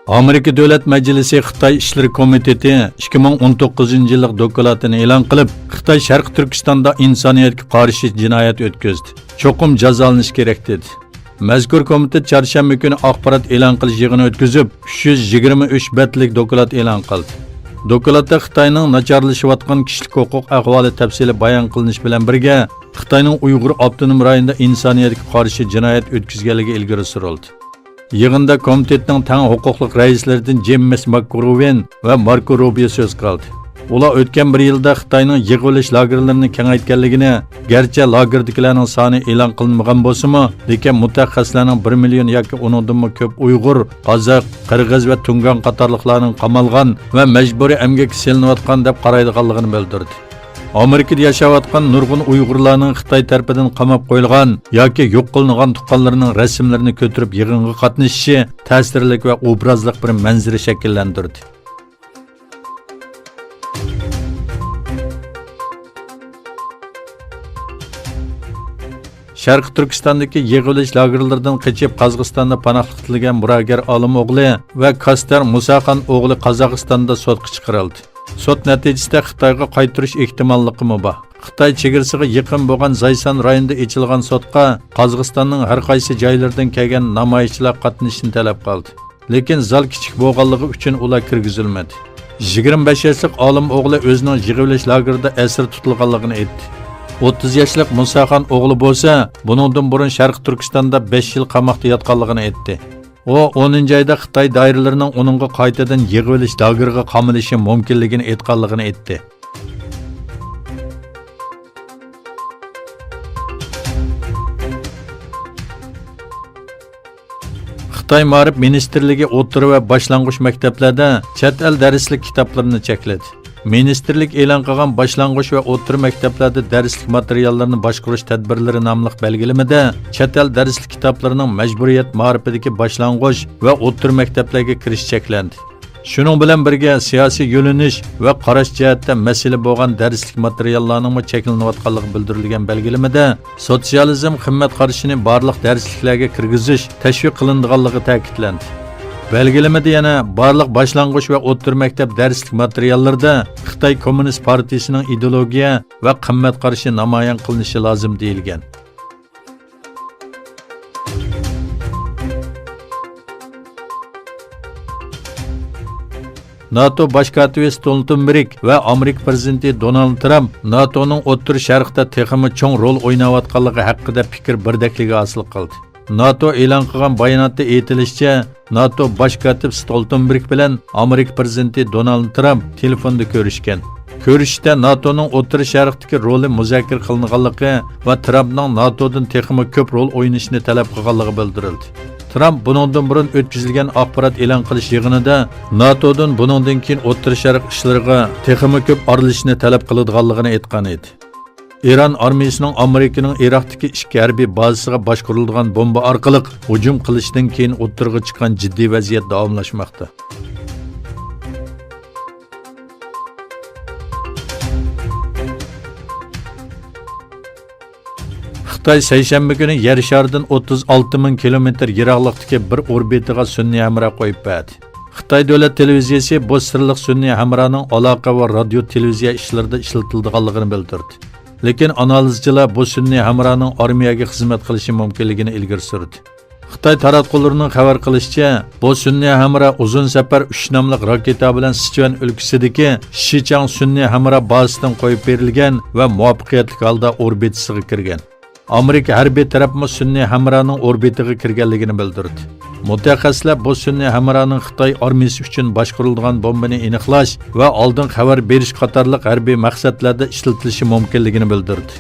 Amerika Davlat Majlisi Xitoy ishlari komiteti 2019-yillik dokladini e'lon qilib, Xitoy Sharq Turkistonda insoniyatga qarshi jinoyat o'tkazdi. Cho'qim jazolanish kerak dedi. Mazkur komitet chorshanba kuni axborot e'lon qilish yig'ini o'tkazib, 323 betlik doklad e'lon qildi. Dokladda Xitoyning nacharlashayotgan kishilik huquq ahvoli tafsili bayon qilinish bilan birga, Xitoyning Uyg'ur avtonom rayonida insoniyatga qarshi jinoyat o'tkazganligi ilgari surildi. Yig'inda komitetning tang huquqliq raislaridan James McGovern va Marco Rubio so'z qildi. Ular o'tgan bir yilda Xitoyning yig'ilish lagerlarini kengaytganligini, garchi lagerdagilarning soni e'lon qilinmagan bo'lsa-mu, lekin mutaxassislarning 1 million yoki undan ko'p Uyg'ur, Qozoq, Qirg'iz va Tungan qatorliqlarning qamalgan va majburiy emgak silinayotgan deb qaraydiganligini bildirdi. Amerikada yashayotgan nurg'un Uyg'urlarning Xitoy tarafidan qamab qo'yilgan yoki yo'q qilingan tuqqanlarining rasmlarini ko'tarib yig'inga qatnashishi ta'sirli va obrazli bir manzara shakllantirdi. Sharq Turkistondagi yig'ilish lagerlaridan qochib Qozog'istonda panohlik tilgan muragar olim o'g'li va Kastar Musaxon o'g'li Qozog'istonda sudga chiqarildi. Sud natijasida Xitoyga qaytarish ehtimolligi bor. Xitoy chegarasiga yaqin bo'lgan Zaysan rayonida ochilgan sudga Qozog'istonning har qaysi joylaridan kelgan namoyishchilar qatnashishni talab qildi. Lekin zal kichik bo'lganligi uchun ular kirgizilmadi. 25 yoshlik olim o'g'li o'zining yig'ilish lagerida asir tutilganligini aytdi. 30 yoshlik Musaxon o'g'li bo'lsa, buningdan burun Sharq Turkistonda 5 yil qamoqda yotganligini aytdi. O 10-oyda Xitoy doiralarining uningga qaytadan yig'ilish lageriga qamalishi mumkinligini aytganligini aytdi. Xitoy Ma'rif Ministerligi o'rta va boshlang'ich maktablarda chet el darslik kitoblarini chekladi. Ministerlik e'lon qilgan boshlang'ich va o'rta maktablarda darslik materiallarini boshqarish tadbirlari nomli belgilamada chet el darslik kitoblarining majburiyat ma'rifidagi boshlang'ich va o'rta maktablarga kirish cheklandi. Shuning bilan birga siyosiy yo'linish va qarash jihatda masala bo'lgan darslik materiallarning cheklanayotganligi bildirilgan belgilamada sotsializm qimmat qarashini barliq darsliklarga kirgizish tashviq qilinganligi ta'kidlandi. Belgilamada yana barliq boshlang'ich va o'rta maktab darslik materiallarida Xitoy Kommunist partiyasining ideologiya va qimmat qarashi namoyon qilinishi lozim deyilgan. NATO bosh kotibi Stoltenberg va Amerika prezidenti Donald Trump NATOning O'rta Sharqda texmi cho'ng rol o'ynayotganligi haqida fikr birdakligi hosil qildi. NATO e'lon qilgan bayonotda aytilishicha, NATO bosh kotibi Stoltenberg bilan Amerika prezidenti Donald Trump telefonda ko'rishgan. Ko'rishda NATOning O'rta Sharqdagi roli muzokara qilinganligi va Trumpning NATOdan texmi ko'p rol o'ynashini talab qilganligi bildirildi. Trump buningdan burun o'tkazilgan axborot e'lon qilish yig'inida NATOdan buningdan keyin O'rta Sharq ishlariga texmi ko'p aralashishni talab qiladiganligini aytgan edi. İran armiyasining Amerikaning Iroqdagi 2 harbiy bazasiga boshqarilgan bomba orqali hujum qilishdan keyin o'tirg'i chiqqan jiddiy vaziyat davomlashmoqda. Xitoy seshanba kuni yer sharidan 36 ming kilometr yiroqlikdagi bir orbitaga sun'iy hamroh qo'yib berdi. Xitoy davlat televiziyasi bu sirliq sun'iy hamrohning aloqa va radio televiziya ishlarida ishlatilganligini bildirdi. Lekin analizchilar bu sun'iy hamrohning armiyaga xizmat qilishi mumkinligini ilgari surdi. Xitoy taratqullarining xabar qilishicha, bu sun'iy hamroh uzun safar 3 nomli raketa bilan Sichuan o'lkasidagi Shichang sun'iy hamroh bazasidan qo'yib berilgan va muvaffaqiyatli holda orbitasiga kirgan. Amerika harbiy tarafmi sun'iy hamrohning orbitaga kirganligini bildirdi. Mutaxassislar bu sun'iy hamrohning Xitoy armiyasi uchun boshqarilgan bombani aniqlash va oldin xabar berish qatorliq harbiy maqsadlarda ishlatilishi mumkinligini bildirdi.